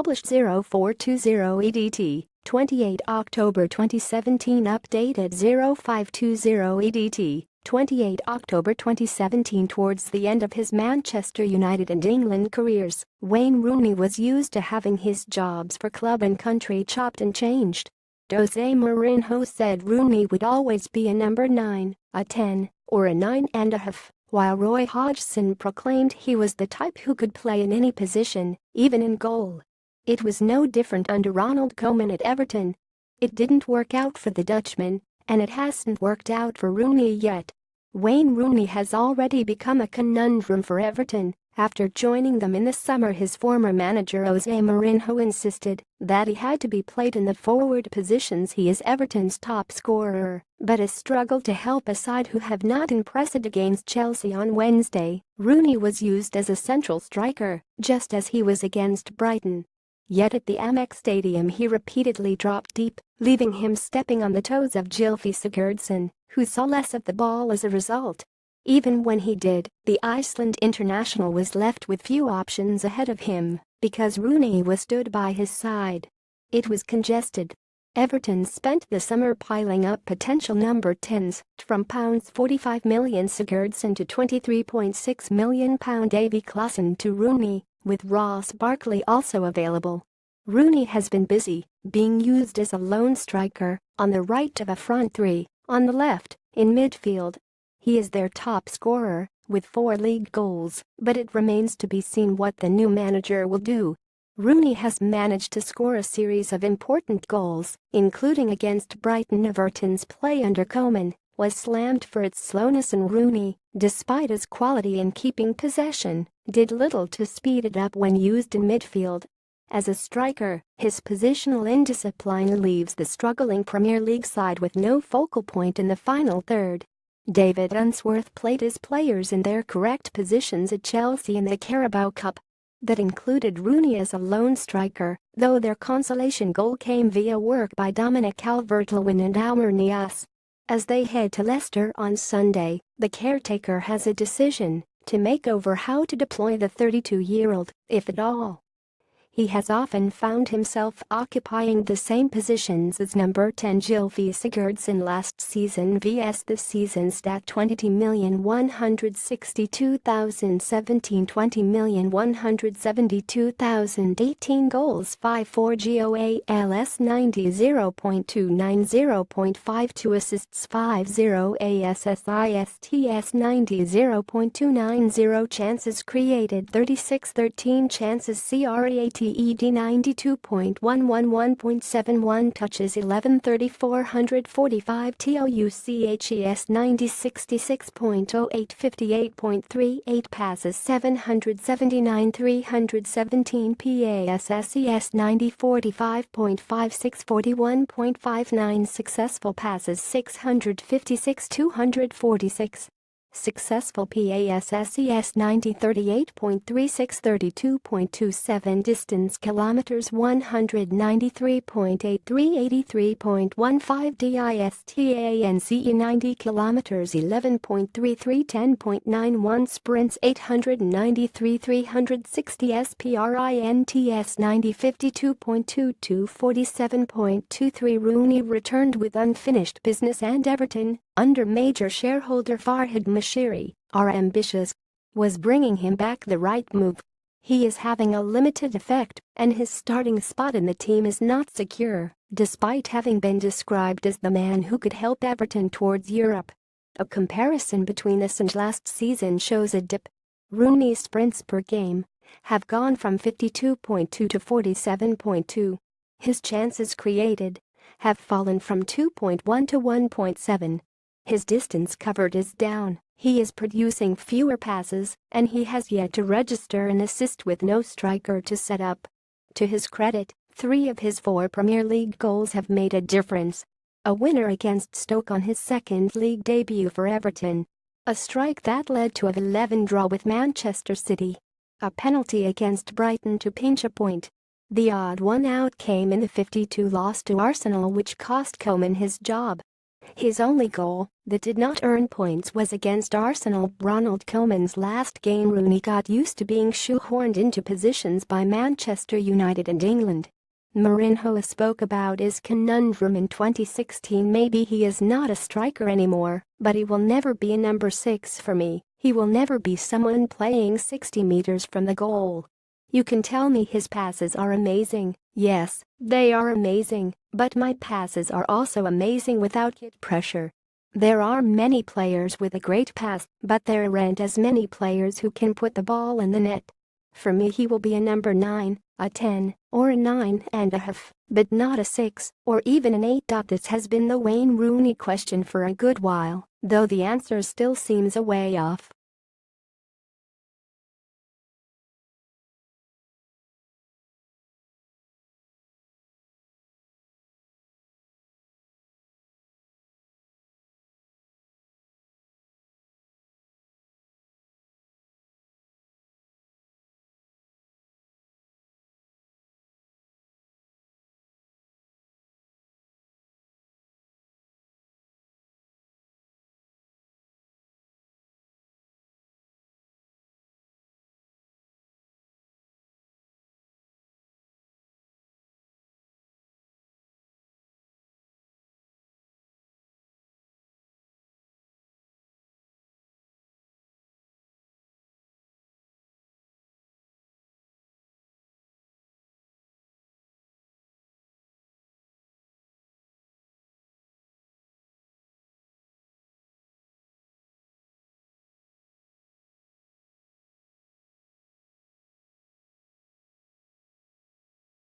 published 0420 EDT, 28 October 2017. Updated 0520 EDT, 28 October 2017. Towards the end of his Manchester United and England careers, Wayne Rooney was used to having his jobs for club and country chopped and changed. Jose Mourinho said Rooney would always be a number 9, a 10, or a 9.5, while Roy Hodgson proclaimed he was the type who could play in any position, even in goal. It was no different under Ronald Koeman at Everton. It didn't work out for the Dutchman, and it hasn't worked out for Rooney yet. Wayne Rooney has already become a conundrum for Everton. After joining them in the summer, his former manager Jose Mourinho insisted that he had to be played in the forward positions. He is Everton's top scorer, but has struggled to help a side who have not impressed against Chelsea on Wednesday. Rooney was used as a central striker, just as he was against Brighton. Yet at the Amex Stadium he repeatedly dropped deep, leaving him stepping on the toes of Gylfi Sigurdsson, who saw less of the ball as a result. Even when he did, the Iceland international was left with few options ahead of him because Rooney was stood by his side. It was congested. Everton spent the summer piling up potential number 10s, from £45 million Sigurdsson to £23.6 million Davy Klaassen to Rooney, with Ross Barkley also available. Rooney has been busy, being used as a lone striker, on the right of a front three, on the left, in midfield. He is their top scorer, with 4 league goals, but it remains to be seen what the new manager will do. Rooney has managed to score a series of important goals, including against Brighton. Everton's play under Koeman was slammed for its slowness, and Rooney, despite his quality in keeping possession, did little to speed it up when used in midfield. As a striker, his positional indiscipline leaves the struggling Premier League side with no focal point in the final third. David Unsworth played his players in their correct positions at Chelsea in the Carabao Cup. That included Rooney as a lone striker, though their consolation goal came via work by Dominic Calvert-Lewin and Aouar Niasse. As they head to Leicester on Sunday, the caretaker has a decision to make over how to deploy the 32-year-old, if at all. He has often found himself occupying the same positions as number 10 Gylfi Sigurdsson last season vs this season's stat 20,162,017, 20,172,018 goals, 5-4 GOALS 90, 0.29, 0.52 assists, 5-0 ASSISTS 90, 0.290 chances created, 36-13 chances CREATED 92.111.71 touches, 1130, 445 TOUCHES 90, 66.08, 58.38 passes, 779, 317 PASSES 90, 45.56, 41.59 successful passes, 656, 246 successful PASSES 90, 38.36, 32.27 distance kilometers, 193.83, 83.15 DISTANCE 90 kilometers, 11.33, 10.91 sprints, 893, 360 SPRINTS 90, 52.22, 47.23. Rooney returned with unfinished business, and Everton, under major shareholder Farhad Moshiri, are ambitious. Was bringing him back the right move? He is having a limited effect, and his starting spot in the team is not secure, despite having been described as the man who could help Everton towards Europe. A comparison between this and last season shows a dip. Rooney's sprints per game have gone from 52.2 to 47.2. His chances created have fallen from 2.1 to 1.7. His distance covered is down, he is producing fewer passes, and he has yet to register an assist with no striker to set up. To his credit, 3 of his 4 Premier League goals have made a difference. A winner against Stoke on his second league debut for Everton. A strike that led to a 11 draw with Manchester City. A penalty against Brighton to pinch a point. The odd one out came in the 52 loss to Arsenal, which cost Koeman his job. His only goal that did not earn points was against Arsenal. Ronald Koeman's last game. Rooney got used to being shoehorned into positions by Manchester United and England. Mourinho spoke about his conundrum in 2016. Maybe he is not a striker anymore, but he will never be a number 6 for me. He will never be someone playing 60 meters from the goal. You can tell me his passes are amazing. Yes, they are amazing, but my passes are also amazing without hit pressure. There are many players with a great pass, but there aren't as many players who can put the ball in the net. For me, he will be a number 9, a 10, or a 9.5, but not a 6 or even an 8. This has been the Wayne Rooney question for a good while, though the answer still seems a way off.